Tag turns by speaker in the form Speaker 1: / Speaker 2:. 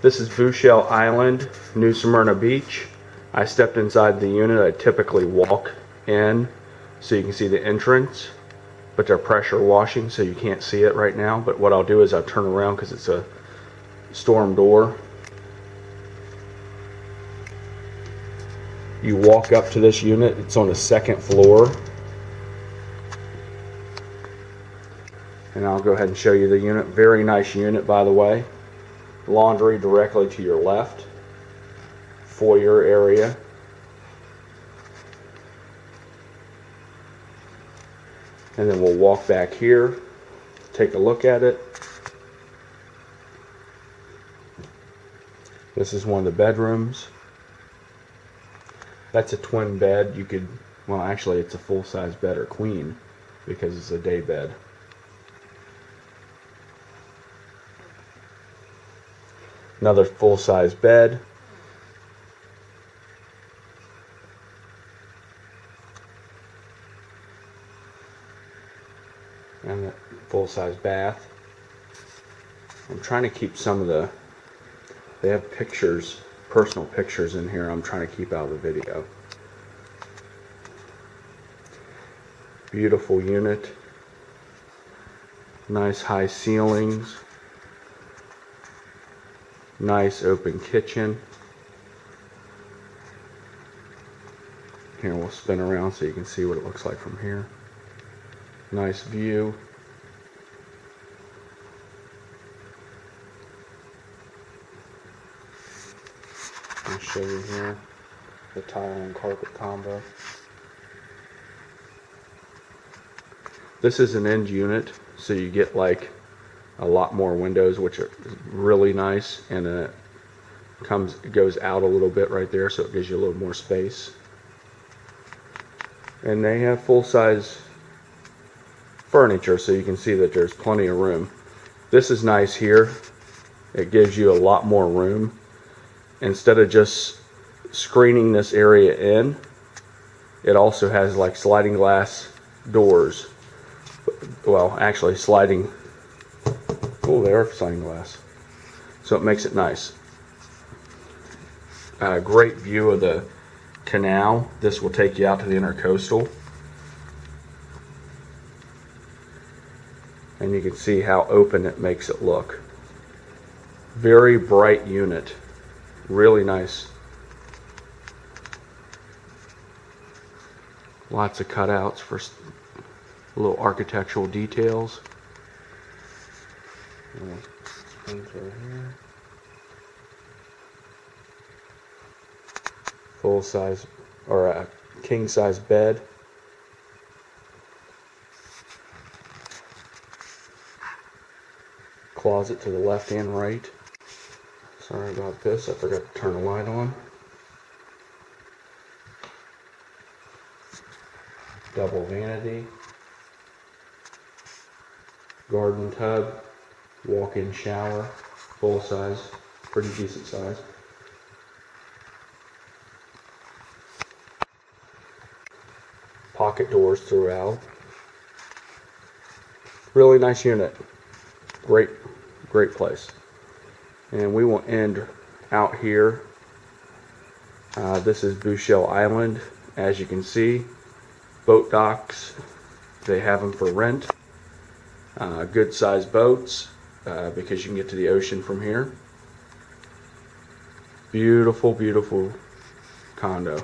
Speaker 1: This is Bouchelle Island, New Smyrna Beach. I stepped inside the unit. I typically walk in so you can see the entrance, but they're pressure washing so you can't see it right now. But what I'll do is I'll turn around because it's a storm door. You walk up to this unit. It's on the second floor. And I'll go ahead and show you the unit. Very nice unit, by the way. Laundry directly to your left. Foyer area. And then we'll walk back here, take a look at it. This is one of the bedrooms. That's a twin bed. You could, well, actually it's a full-size bed or queen because it's a day bed. Another full-size bed. And a full-size bath. I'm trying to keep some of the, they have pictures, personal pictures in here I'm trying to keep out of the video. Beautiful unit. Nice high ceilings. Nice open kitchen. Here, we'll spin around so you can see what it looks like from here. Nice view. I'll show you here the tile and carpet combo. This is an end unit, so you get like a lot more windows, which are really nice, and it goes out a little bit right there, so it gives you a little more space. And they have full-size furniture, so you can see that there's plenty of room. This is nice here. It gives you a lot more room. Instead of just screening this area in, it also has like sliding glass doors. Well, actually sliding. Oh, they are sliding glass. So it makes it nice. Great view of the canal. This will take you out to the intercoastal. And you can see how open it makes it look. Very bright unit. Really nice. Lots of cutouts for little architectural details. Full size or a king size bed. Closet to the left and right. Sorry about this, I forgot to turn the light on. Double vanity. Garden tub. Walk-in shower. Full size. Pretty decent size. Pocket doors throughout. Really nice unit. Great place. And we will end out here. This is Bouchelle Island. As you can see, boat docks. They have them for rent. Good sized boats because you can get to the ocean from here. Beautiful, beautiful condo.